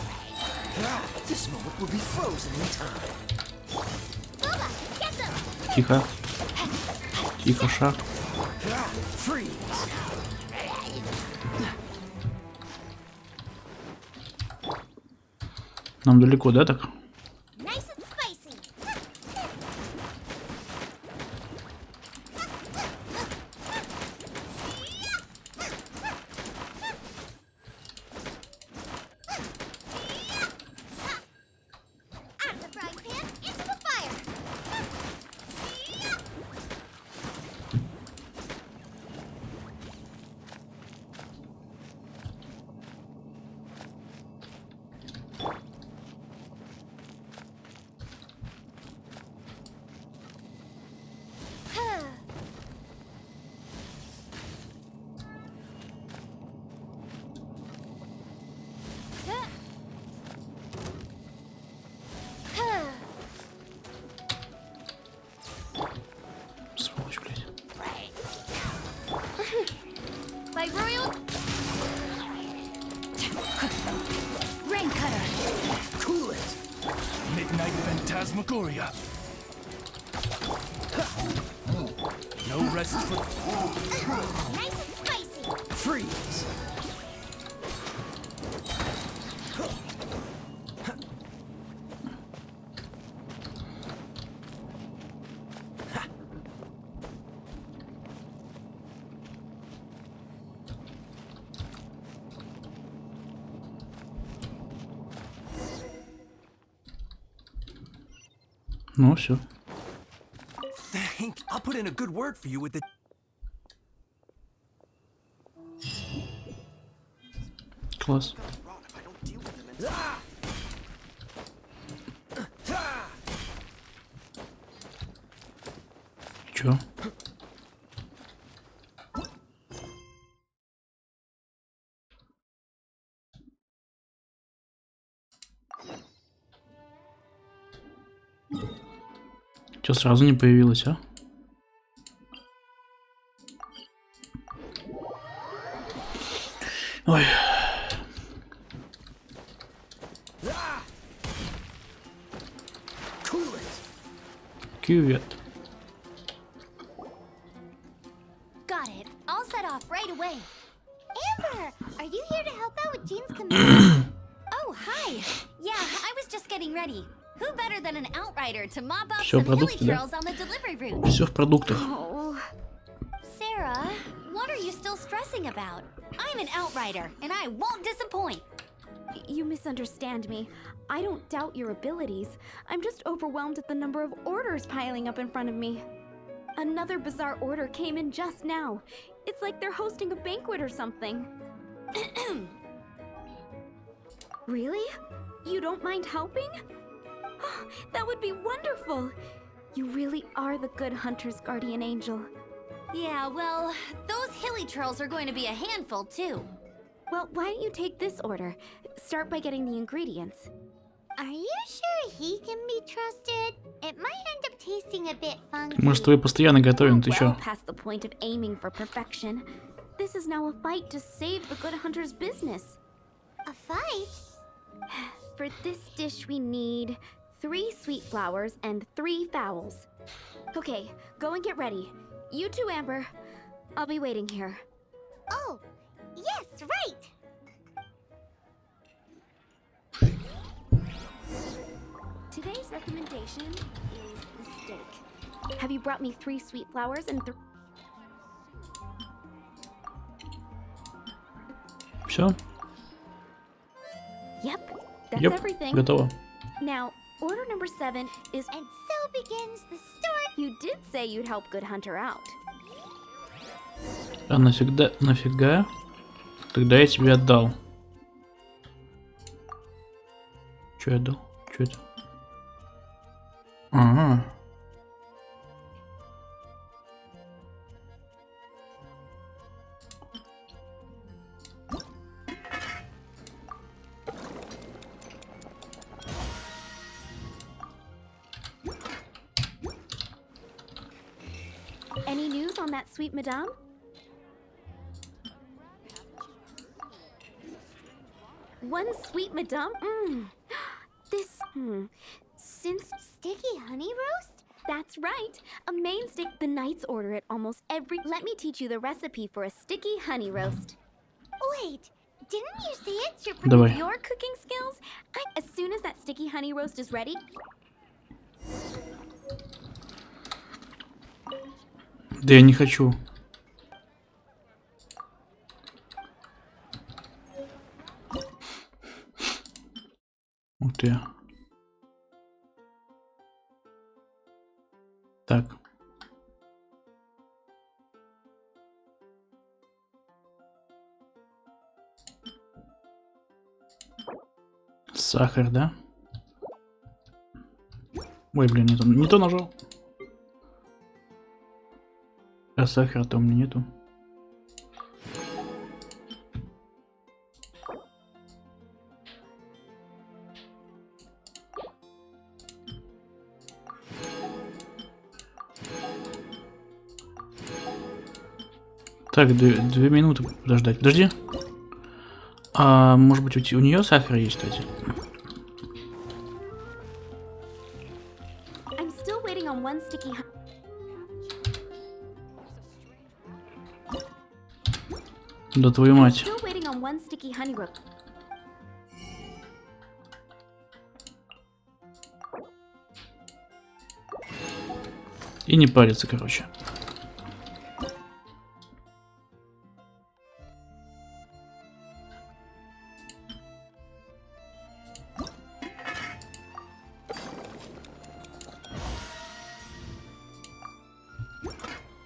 Тихо. Тихо, шаг. Нам далеко, да, так? by Royal Rain Cutter. Cool it. Midnight Phantasmagoria. No rest for... Nice and spicy. Freeze. Ну, все. Thank. I'll put in a good word for you with the... Класс. Чё? Чё сразу не появилось, а? Ой. Кювет. Got it. I'll set off right away. Amber, are you here to help out with Jean's command? Oh, hi. Yeah, I was just getting ready. Who better than an outrider to mop up Всё, some hilly продукты, да? trails on the delivery route? Все в продуктах. Oh. Sarah, what are you still stressing about? I'm an outrider, and I won't disappoint. You misunderstand me. I don't doubt your abilities. I'm just overwhelmed at the number of orders piling up in front of me. Another bizarre order came in just now. It's like they're hosting a banquet or something. Really? You don't mind helping? Oh, that would be wonderful. You really are the good hunter's guardian angel. Yeah, well, those hilly trails are going to be a handful too. Well, why don't you take this order? Start by getting the ingredients. Are you sure he can be trusted? It might end up tasting a bit funky. Мы с тобой постоянно готовим, ты чё? Well past the point of aiming for perfection. This is now a fight to save the good hunter's business. A fight? For this dish we need 3 sweet flowers and 3 fowls. Okay, go and get ready. You too, Amber. I'll be waiting here. Oh, yes, right. Today's recommendation is the steak. Have you brought me 3 sweet flowers and 3... Все? Yep, that's Yep, everything. готово. Now, order number 7 is... And so begins the story. You did say you'd help Good Hunter out. А нафига? Тогда я тебе отдал. Чё я отдал? Чё это? Ага. Any news on that sweet madame? One sweet madame? This, since Sticky honey roast? that's right, a mainstay. The knights order it almost every. Let me teach you the recipe for a sticky honey roast. Wait, didn't you say it's your... Давай. Your cooking skills? As soon as that sticky honey roast is ready. Да я не хочу. Ух ты. Так. Сахар, да? Ой, блин, не то нажал. А сахара-то у меня нету. Так, 2 минуты подождать. Подожди. А может быть у нее сахар есть, кстати? Да твою мать. И не париться, короче.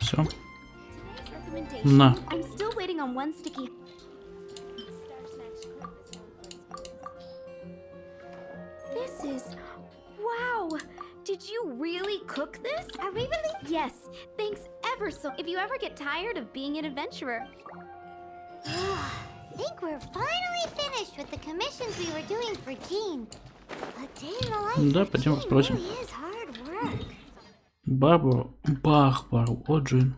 Все. На. This is... Wow! Did you really cook this? Are we really? Yes. Thanks ever so... If you ever get tired of being an adventurer. I think we're finally finished with the commissions we were doing for Jean. A day in the life Да, for пойдем Jean спросим. really is hard work. Барбару. Барбару. О, Джин.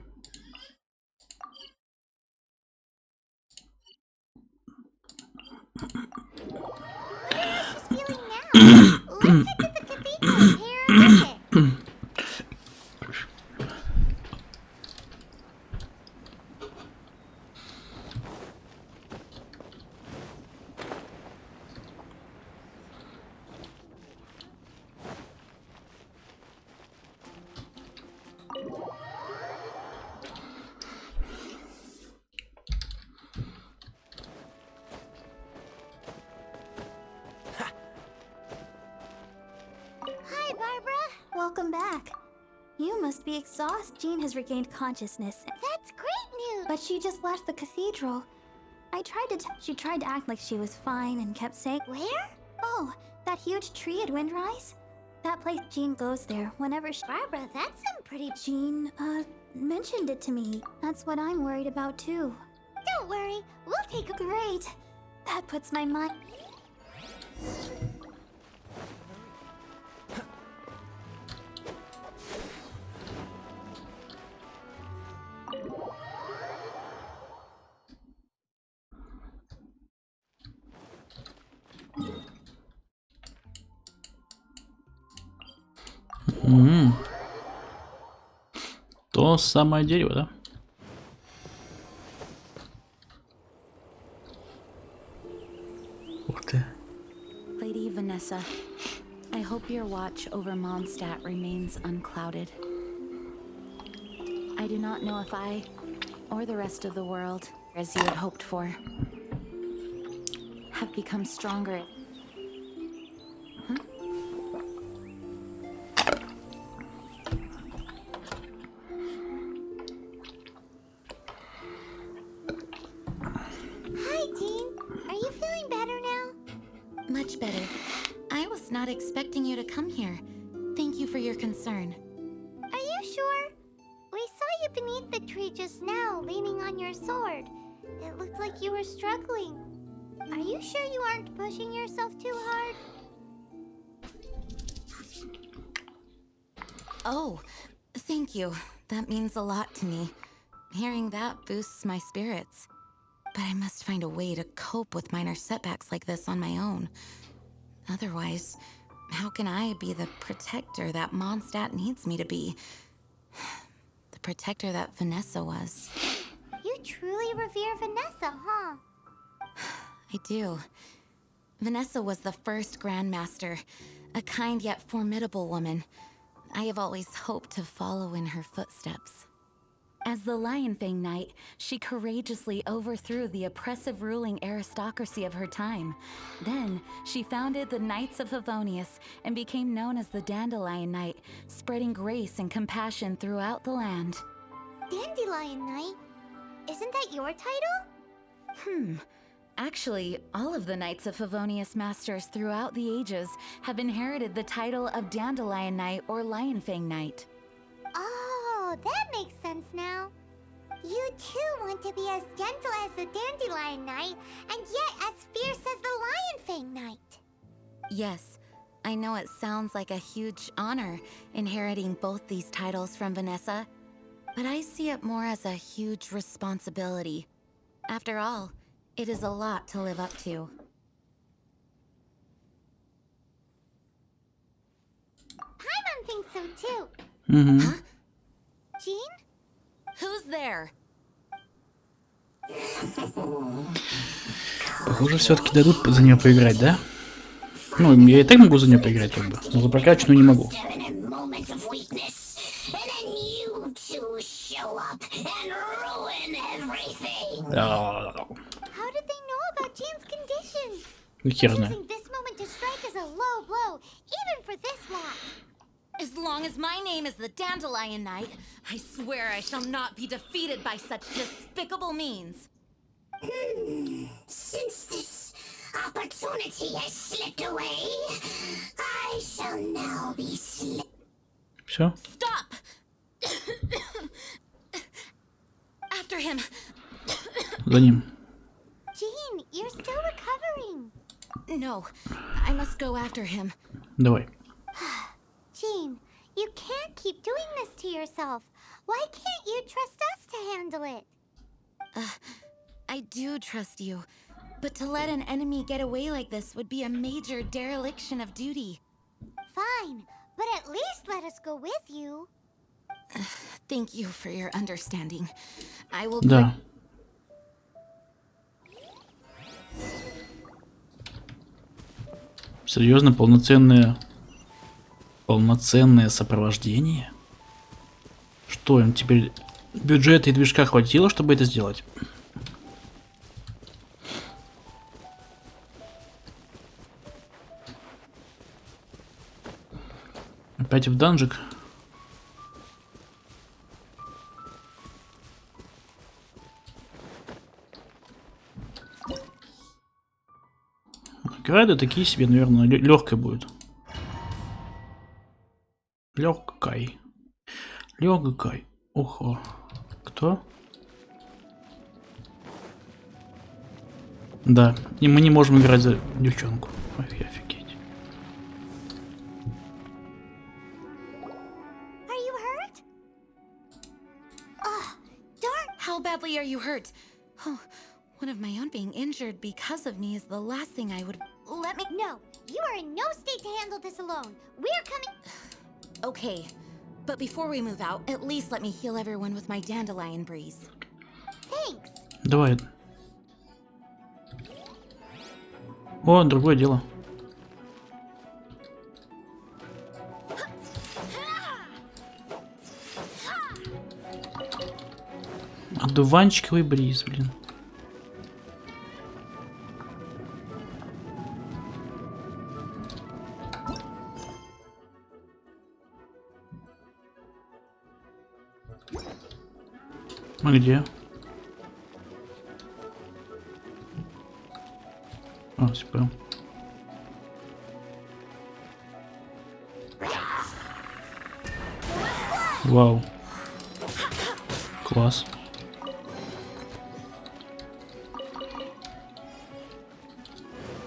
Let's head to the cathedral and pay her a visit. Hi, Barbara. Welcome back. You must be exhausted. Jean has regained consciousness, That's great news. but she just left the cathedral. She tried to act like she was fine and kept saying, Where? "Oh, that huge tree at Windrise? That place Jean goes there whenever she..." Barbara, that's some pretty... Jean, mentioned it to me. That's what I'm worried about too. Don't worry, we'll take a... Great. That puts my mind... То самое дерево, да? Ух ты. Lady Vanessa, I hope your watch over Mondstadt remains unclouded. I do not know if I, or the rest of the world, as you had hoped for, have become stronger. Hi, Jean. Are you feeling better now? Much better. I was not expecting you to come here. Thank you for your concern. Are you sure? We saw you beneath the tree just now, leaning on your sword. It looked like you were struggling. Are you sure you aren't pushing yourself too hard? Oh, thank you. That means a lot to me. Hearing that boosts my spirits. But I must find a way to cope with minor setbacks like this on my own. Otherwise, how can I be the protector that Mondstadt needs me to be? The protector that Vanessa was. You truly revere Vanessa, huh? I do. Vanessa was the first Grandmaster, a kind yet formidable woman. I have always hoped to follow in her footsteps. As the Lionfang Knight, she courageously overthrew the oppressive ruling aristocracy of her time. Then, she founded the Knights of Favonius and became known as the Dandelion Knight, spreading grace and compassion throughout the land. Dandelion Knight? Isn't that your title? Actually, all of the Knights of Favonius Masters throughout the ages have inherited the title of Dandelion Knight or Lionfang Knight. Oh, that makes sense now. You too want to be as gentle as the Dandelion Knight, and yet as fierce as the Lionfang Knight. Yes, I know it sounds like a huge honor inheriting both these titles from Vanessa, but I see it more as a huge responsibility. After all, it is a lot to live up to. Paimon thinks so too. Huh? Jean? Who's there? Похоже, все-таки дадут за нее поиграть, да? Ну, я и так могу за нее поиграть, как бы. Но за прокачанную не могу. How did they know about Jean's condition? Хер знает. Using this moment to strike is a low blow, even for this lot. As long as my name is the Dandelion Knight, I swear I shall not be defeated by such despicable means. Since this opportunity has slipped away, I shall now be Все? Stop! After him. За ним. Jean, you're still recovering. No, I must go after him. Давай. Jean, you can't keep doing this to yourself. Why can't you trust us to handle it? I do trust you, but to let an enemy get away like this would be a major dereliction of duty. Fine, but at least let us go with you. Thank you for your understanding. I will. Да. Серьезно, полноценное сопровождение? Что, им теперь бюджета и движка хватило, чтобы это сделать? Опять в данжик? Города такие себе, наверное, легкой будет. Легкой. Охо. Кто? Да, и мы не можем играть за девчонку. Офигеть. Are you hurt? Oh, darn. How badly are you hurt? Oh, one of my own being injured because of me is the last thing I would. Let me. No, you are in no state to handle this alone. We're coming. Okay, but before we move out, at least let me heal everyone with my dandelion breeze. Thanks. Давай. О, другое дело. Одуванчиковый бриз, блин. А где? А, все понял. Вау. Класс.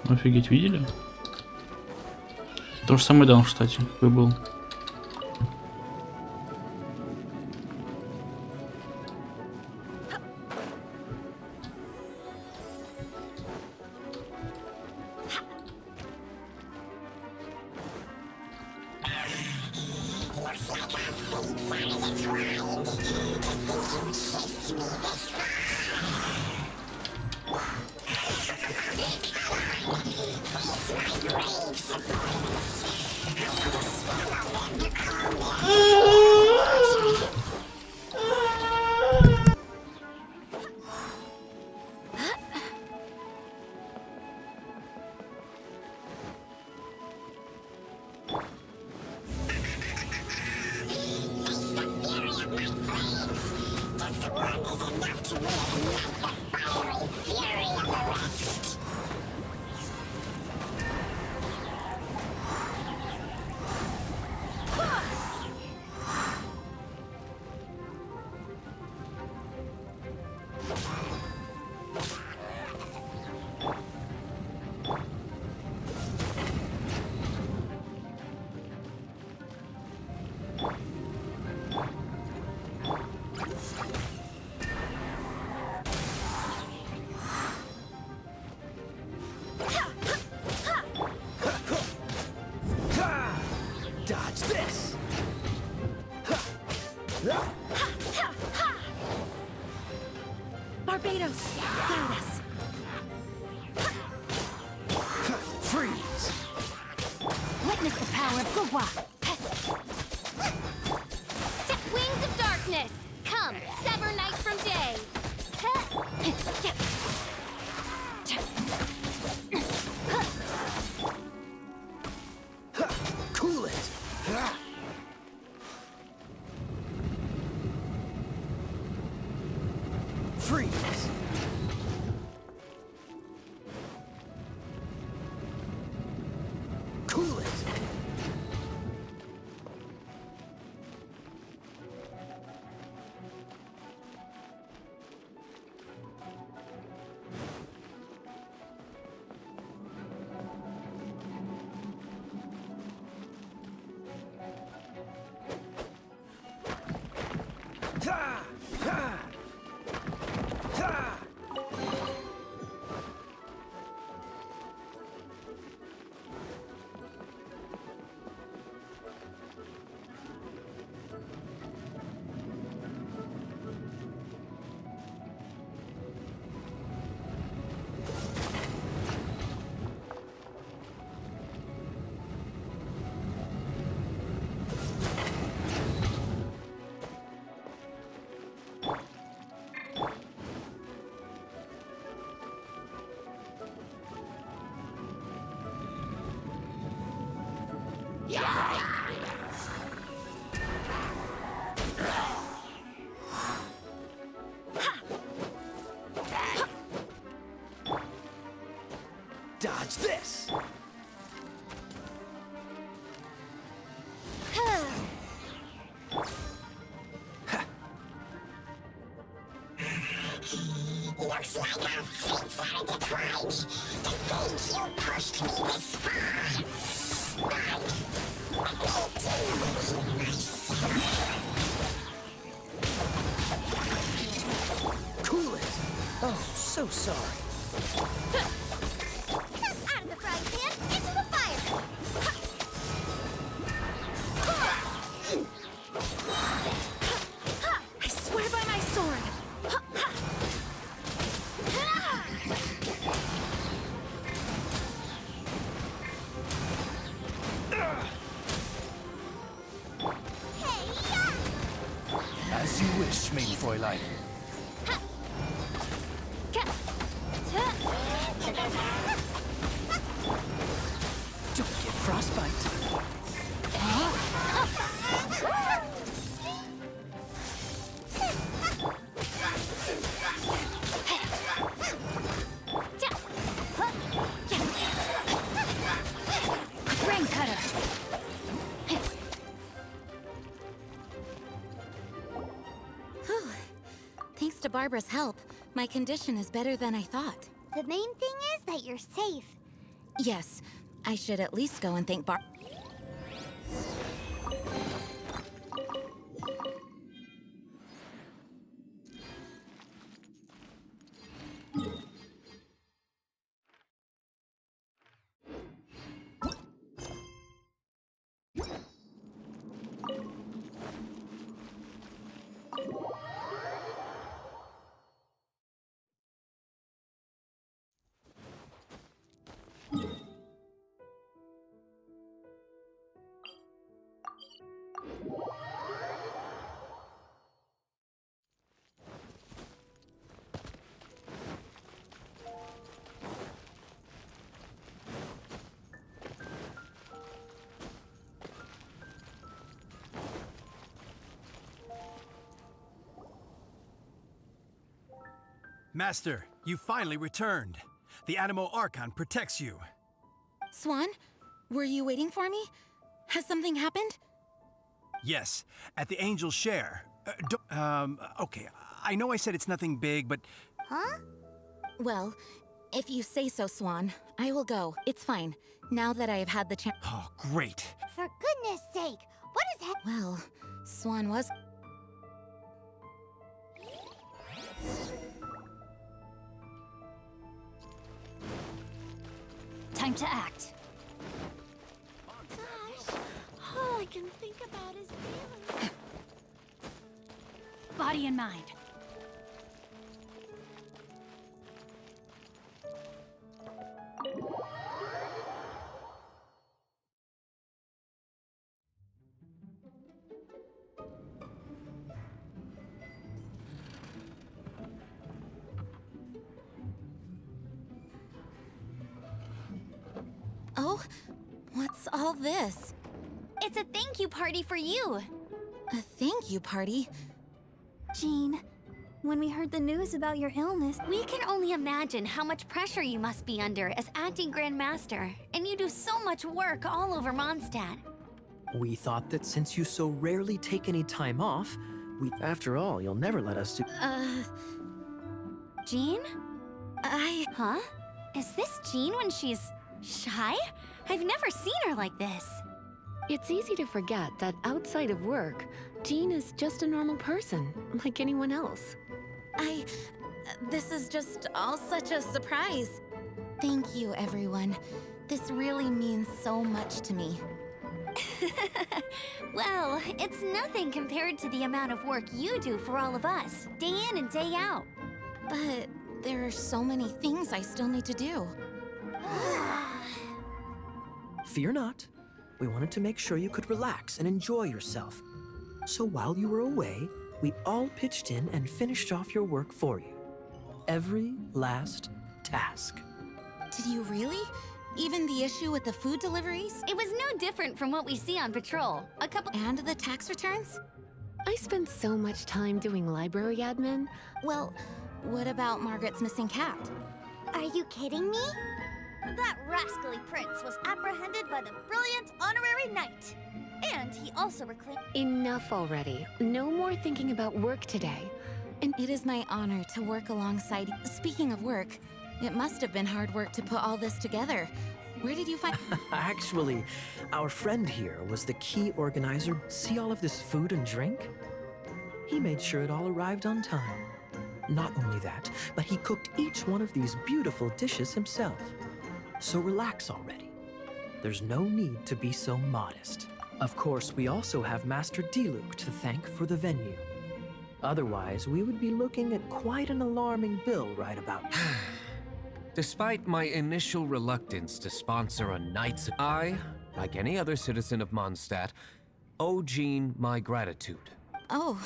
Офигеть, видели? То же самое дан, кстати, какой был. Wings of darkness, come, sever night from day. Cool it. Freeze. Cool it. Dodge this! Looks like our fates are intertwined. To think you pushed me this far. But I deal with you myself. Cool it! Oh, so sorry. Out of the frying pan, into the fire. I swear by my sword. As you wish, main Fräulein. Don't get frostbite. Ring cutter. Thanks to Barbara's help, my condition is better than I thought. The main thing is that you're safe. Yes, I should at least go and thank Barbara. Master, you finally returned. The Animo Archon protects you. Swan, were you waiting for me? Has something happened? Yes, at the Angel's Share. Okay, I know I said it's nothing big, but... Huh? Well, if you say so, Swan, I will go. It's fine. Now that I have had the chance. Oh, great. For goodness sake, what is that? Well, Swan was. Time to act. Gosh, all I can think about is feelings. Body and mind. Hello? What's all this? It's a thank you party for you. A thank you party? Jean, when we heard the news about your illness, We can only imagine how much pressure you must be under as acting Grand Master, and you do so much work all over Mondstadt. We thought that since you so rarely take any time off, after all, you'll never let us do. Jean? Huh? Is this Jean when she's shy? I've never seen her like this. It's easy to forget that outside of work, Jean is just a normal person, like anyone else. This is just all such a surprise. Thank you, everyone. This really means so much to me. Well, it's nothing compared to the amount of work you do for all of us, day in and day out. But there are so many things I still need to do. Fear not. We wanted to make sure you could relax and enjoy yourself. So while you were away, we all pitched in and finished off your work for you. Every last task. Did you really? Even the issue with the food deliveries? It was no different from what we see on patrol. And the tax returns? I spend so much time doing library admin. Well, what about Margaret's missing cat? Are you kidding me? That rascally prince was apprehended by the brilliant honorary knight. And he also reclaimed... Enough already. No more thinking about work today. And it is my honor to work alongside... Speaking of work, it must have been hard work to put all this together. Where did you find... Actually, our friend here was the key organizer. See all of this food and drink? He made sure it all arrived on time. Not only that, but he cooked each one of these beautiful dishes himself. So relax already. There's no need to be so modest. Of course, we also have Master Diluc to thank for the venue. Otherwise, we would be looking at quite an alarming bill right about now. Despite my initial reluctance to sponsor a Knights, I, like any other citizen of Mondstadt, owe Jean my gratitude. Oh,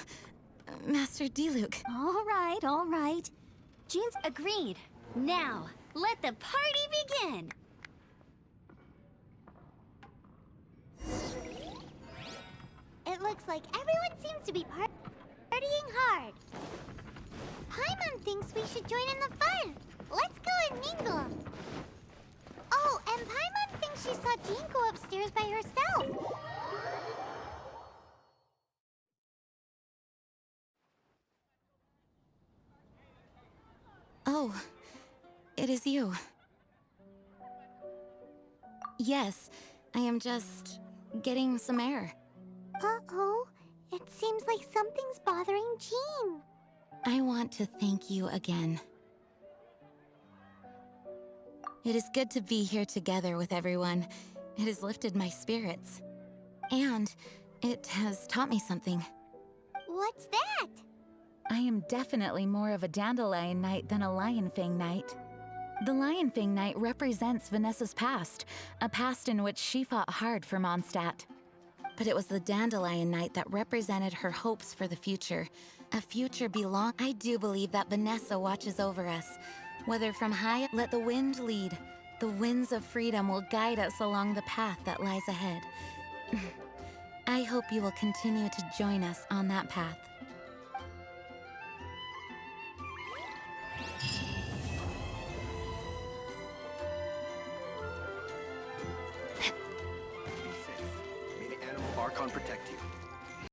Master Diluc. All right. Jean's agreed. Now, let the party begin. It looks like everyone seems to be partying hard. Paimon thinks we should join in the fun. Let's go and mingle. Oh, and Paimon thinks she saw Jean go upstairs by herself. Oh, it is you. Yes, I am just getting some air. Uh-oh, it seems like something's bothering Jean. I want to thank you again. It is good to be here together with everyone. It has lifted my spirits. And it has taught me something. What's that? I am definitely more of a Dandelion Knight than a Lionfang Knight. The Lionfang Knight represents Vanessa's past, a past in which she fought hard for Mondstadt. But it was the Dandelion Knight that represented her hopes for the future. A future I do believe that Vanessa watches over us. Whether from high, let the wind lead. The winds of freedom will guide us along the path that lies ahead. I hope you will continue to join us on that path. Be safe. May the animal Archon protect you.